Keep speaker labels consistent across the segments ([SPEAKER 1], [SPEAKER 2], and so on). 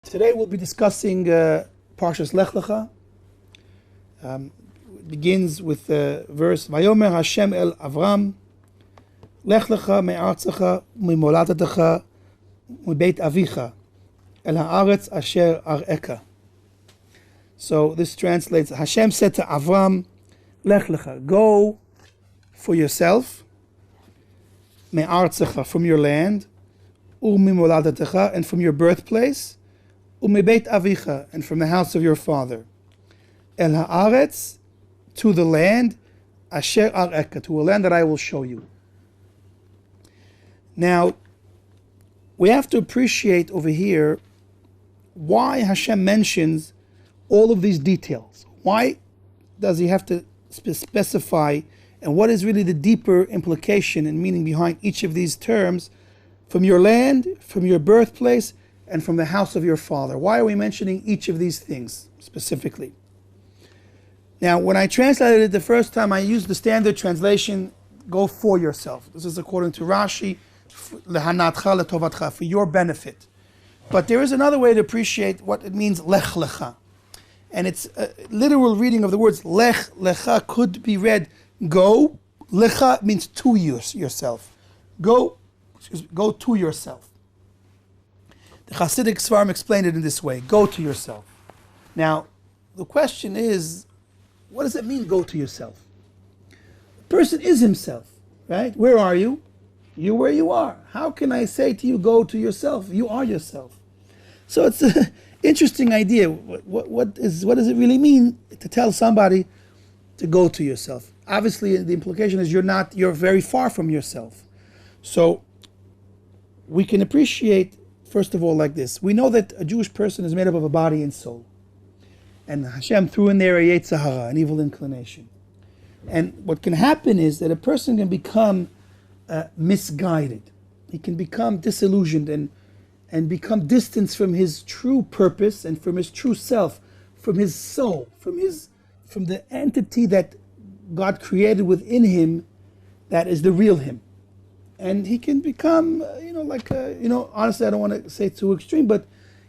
[SPEAKER 1] Today we'll be discussing Parshas Lech Lecha. It begins with the verse Vayomer Hashem el Avraham Lech Lecha me'artzecha u'mimoladatecha u'beit avicha el haaretz asher ar'eka. So this translates, Hashem said to Avraham, Lech Lecha, go for yourself, me'artzecha, from your land, u'mimoladatecha, and from your birthplace, u'mibeit avicha, and from the house of your father, el haaretz, to the land, asher ar'eka, to a land that I will show you. Now, we have to appreciate over here why Hashem mentions all of these details. Why does he have to specify, and what is really the deeper implication and meaning behind each of these terms, from your land, from your birthplace, and from the house of your father? Why are we mentioning each of these things specifically? Now, when I translated it the first time, I used the standard translation, go for yourself. This is according to Rashi, lehanatcha letovatcha, for your benefit. But there is another way to appreciate what it means, lech lecha. And it's a literal reading of the words lech lecha could be read go. Lecha means to yourself. Go to yourself. The Hasidic Svarim explained it in this way, go to yourself. Now, the question is, what does it mean, go to yourself? The person is himself, right? Where are you? You're where you are. How can I say to you, go to yourself? You are yourself. So it's an interesting idea. What does it really mean to tell somebody to go to yourself? Obviously, the implication is you're very far from yourself. So we can appreciate, first of all, like this. We know that a Jewish person is made up of a body and soul. And Hashem threw in there a Yetzer Hara, an evil inclination. And what can happen is that a person can become misguided. He can become disillusioned and become distanced from his true purpose and from his true self, from his soul, from the entity that God created within him, that is the real him. And he can become, honestly, I don't want to say too extreme, but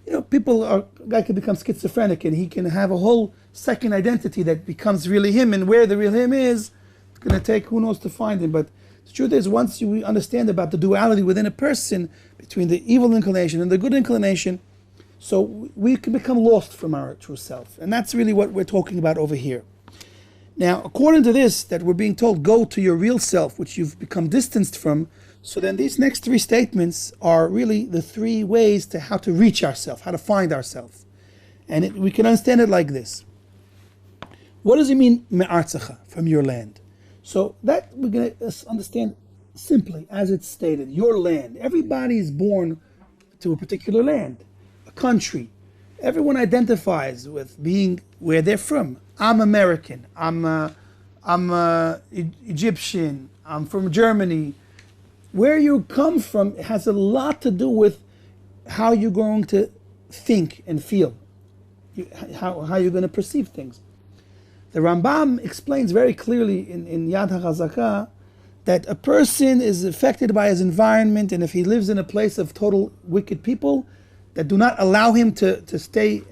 [SPEAKER 1] a guy can become schizophrenic, and he can have a whole second identity that becomes really him, and where the real him is, it's going to take who knows to find him. But the truth is, once you understand about the duality within a person, between the evil inclination and the good inclination, so we can become lost from our true self. And that's really what we're talking about over here. Now, according to this, that we're being told, go to your real self, which you've become distanced from, so then these next three statements are really the three ways to how to reach ourselves, how to find ourselves. And we can understand it like this. What does it mean, me'artzecha, from your land? So that we're going to understand simply, as it's stated, your land. Everybody is born to a particular land, a country. Everyone identifies with being where they're from. I'm American, I'm Egyptian, I'm from Germany. Where you come from has a lot to do with how you're going to think and feel, how you're going to perceive things. The Rambam explains very clearly in Yad HaChazakah that a person is affected by his environment, and if he lives in a place of total wicked people that do not allow him to stay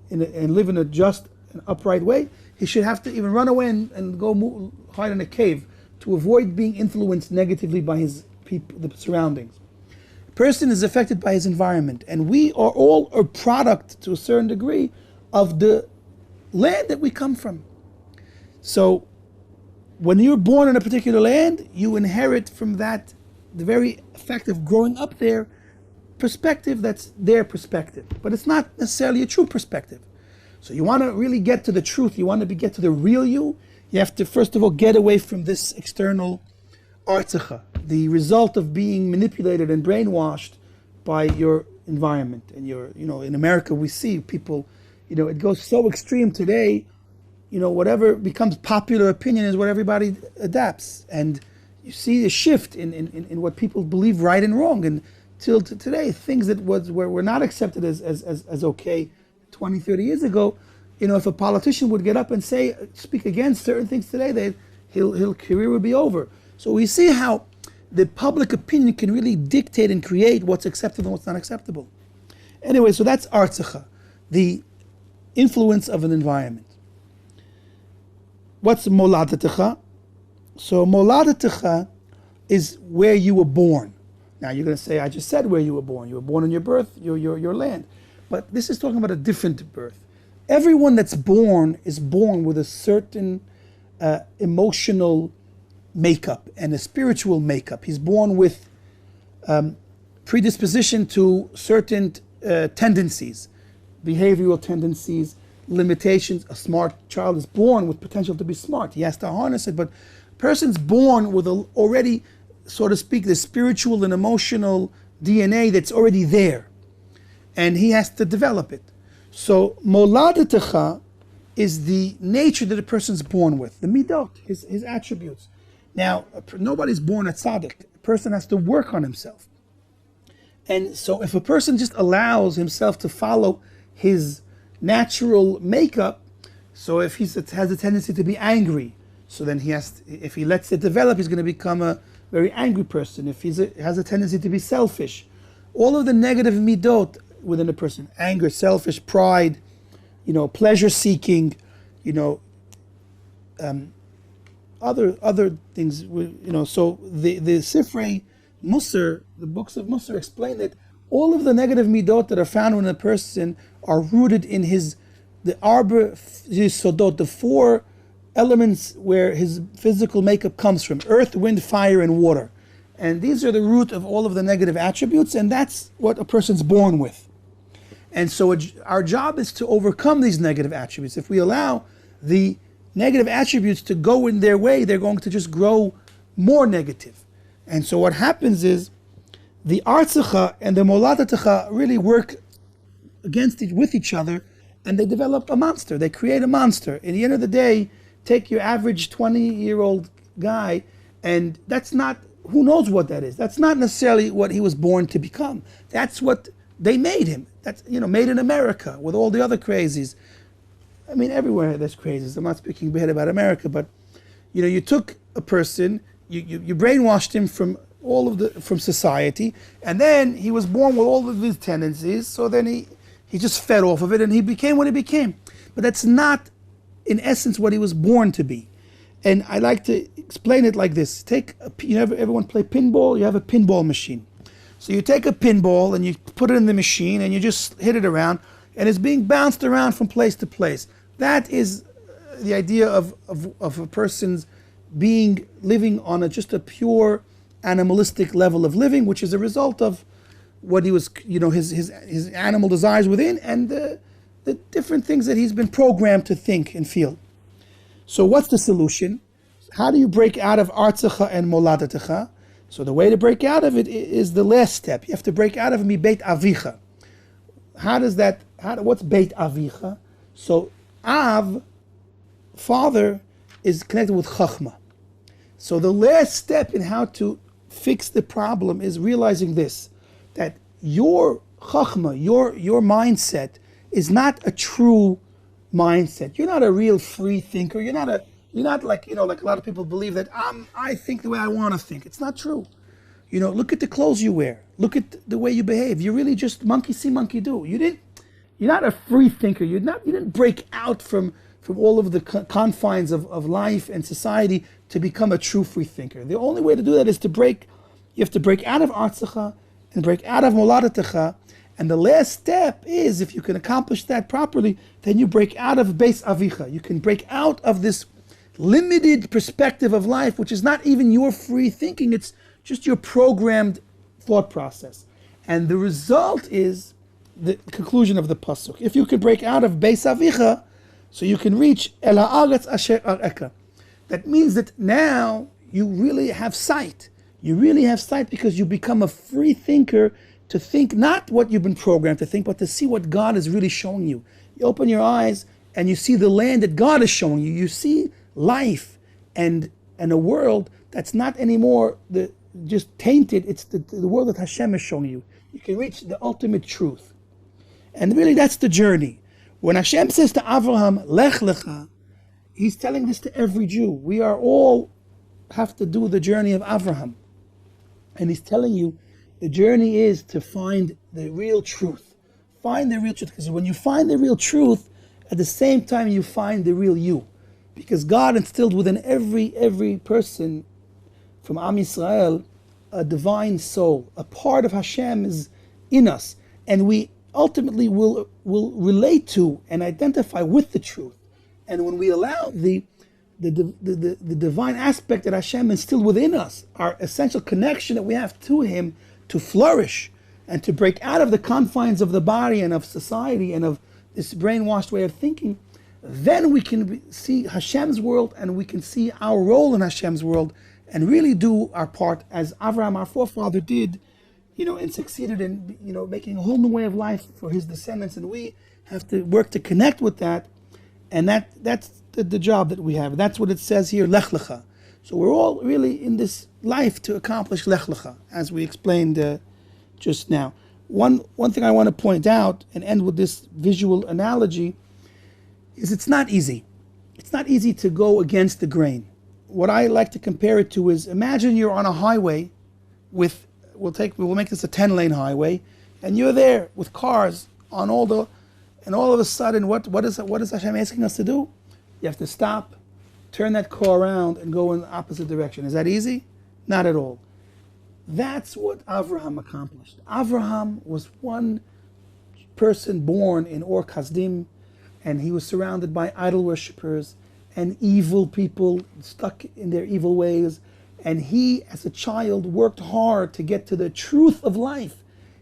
[SPEAKER 1] and live in a just and upright way, he should have to even run away and go hide in a cave to avoid being influenced negatively by his people, the surroundings. A person is affected by his environment, and we are all a product to a certain degree of the land that we come from. So when you're born in a particular land, you inherit from that the very fact of growing up there perspective that's their perspective, but it's not necessarily a true perspective. So you want to really get to the truth, you want to get to the real you have to first of all get away from this external artzecha, the result of being manipulated and brainwashed by your environment. And in America we see people, it goes so extreme today, whatever becomes popular opinion is what everybody adapts. And you see a shift in what people believe right and wrong. And till today, things that were not accepted as okay 20, 30 years ago, if a politician would get up and speak against certain things today, his career would be over. So we see how the public opinion can really dictate and create what's acceptable and what's not acceptable. Anyway, so that's Artzacha, the influence of an environment. What's Moladatecha? So Moladatecha is where you were born. Now you're going to say, I just said where you were born. You were born in your birth, your land. But this is talking about a different birth. Everyone that's born is born with a certain emotional makeup and a spiritual makeup. He's born with predisposition to certain tendencies, behavioral tendencies, limitations. A smart child is born with potential to be smart. He has to harness it, but a person's born with already, so to speak, the spiritual and emotional DNA that's already there, and he has to develop it. So Moladatecha is the nature that a person's born with, the midot, his attributes. Now, nobody's born a tzaddik. A person has to work on himself. And so if a person just allows himself to follow his natural makeup, so if he has a tendency to be angry, so then if he lets it develop, he's going to become a very angry person. If he has a tendency to be selfish, all of the negative midot within a person, anger, selfish, pride, pleasure seeking, other things, so the Sifrei Musar, the books of Musar, explain that all of the negative midot that are found in a person are rooted in the arbor yisodot, the four elements where his physical makeup comes from: earth, wind, fire, and water. And these are the root of all of the negative attributes, and that's what a person's born with. And so our job is to overcome these negative attributes. If we allow the negative attributes to go in their way, they're going to just grow more negative. And so what happens is the Artzacha and the Moladatecha really work with each other, and they develop a monster. They create a monster. At the end of the day, take your average 20-year-old guy, and that's not, who knows what that is? That's not necessarily what he was born to become. That's what they made him. That's, made in America with all the other crazies. I mean, everywhere there's crazies. I'm not speaking bad about America, but you took a person, you brainwashed him from from society, and then he was born with all of these tendencies. So then he just fed off of it, and he became what he became. But that's not, in essence, what he was born to be. And I like to explain it like this: everyone play pinball. You have a pinball machine. So you take a pinball and you put it in the machine and you just hit it around, and it's being bounced around from place to place. That is the idea of a person's living on just a pure animalistic level of living, which is a result of what he was, his animal desires within, and the different things that he's been programmed to think and feel. So what's the solution? How do you break out of Artzacha and Moladatecha? So the way to break out of it is the last step. You have to break out of mi Beit Avicha. What's Beit Avicha? So Av, father, is connected with Chachma. So the last step in how to fix the problem is realizing this, that your Chachma, your mindset, is not a true mindset. You're not a real free thinker. You're not like a lot of people believe that I think the way I want to think. It's not true. Look at the clothes you wear. Look at the way you behave. You're really just monkey see, monkey do. You're not a free thinker. You didn't break out from all of the confines of life and society to become a true free thinker. The only way to do that is you have to break out of Artzacha and break out of Moladatecha. And the last step is, if you can accomplish that properly, then you break out of Beis Avicha. You can break out of this limited perspective of life, which is not even your free thinking, it's just your programmed thought process. And the result is the conclusion of the pasuk. If you can break out of Beis Avicha, so you can reach El Ha'aretz Asher Areka. That means that now you really have sight. You really have sight because you become a free thinker to think not what you've been programmed to think, but to see what God is really showing you. You open your eyes and you see the land that God is showing you. You see life and a world that's not anymore just tainted. It's the world that Hashem is showing you. You can reach the ultimate truth. And really that's the journey. When Hashem says to Avraham, Lech Lecha, He's telling this to every Jew. We are all have to do the journey of Avraham. And He's telling you the journey is to find the real truth. find the real truth. Because when you find the real truth, at the same time you find the real you. Because God instilled within every person from Am Yisrael a divine soul. A part of Hashem is in us. And we ultimately will relate to and identify with the truth. And when we allow the divine aspect that Hashem instilled within us, our essential connection that we have to Him, to flourish and to break out of the confines of the body and of society and of this brainwashed way of thinking, then we can see Hashem's world and we can see our role in Hashem's world and really do our part as Avraham, our forefather, did, and succeeded in, making a whole new way of life for his descendants. And we have to work to connect with that. And that's the job that we have. That's what it says here, Lech Lecha. So we're all really in this life to accomplish Lech Lecha, as we explained just now. One thing I want to point out and end with this visual analogy is it's not easy. It's not easy to go against the grain. What I like to compare it to is, imagine you're on a highway with, we'll make this a 10-lane highway, and you're there with cars on and all of a sudden, what is Hashem asking us to do? You have to stop, turn that car around, and go in the opposite direction. Is that easy? Not at all. That's what Avraham accomplished. Avraham was one person born in Ur Kasdim, and he was surrounded by idol worshippers and evil people stuck in their evil ways. And he, as a child, worked hard to get to the truth of life.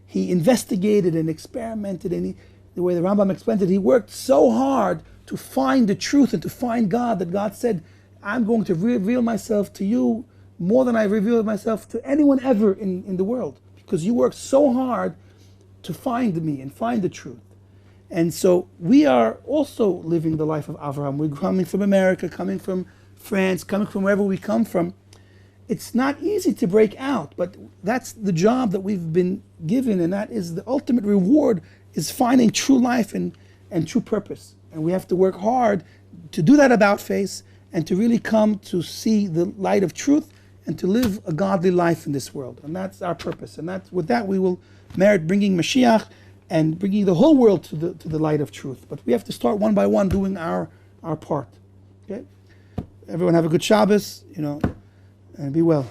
[SPEAKER 1] He investigated and experimented, and the way the Rambam explains it, he worked so hard to find the truth and to find God, that God said, I'm going to reveal myself to you more than I revealed myself to anyone ever in the world, because you worked so hard to find me and find the truth. And so we are also living the life of Avraham. We're coming from America, coming from France, coming from wherever we come from. It's not easy to break out, but that's the job that we've been given, and that is the ultimate reward, is finding true life and true purpose. And we have to work hard to do that about face and to really come to see the light of truth and to live a godly life in this world. And that's our purpose. And with that we will merit bringing Mashiach and bringing the whole world to the light of truth. But we have to start one by one doing our part. Okay? Everyone have a good Shabbos, and be well.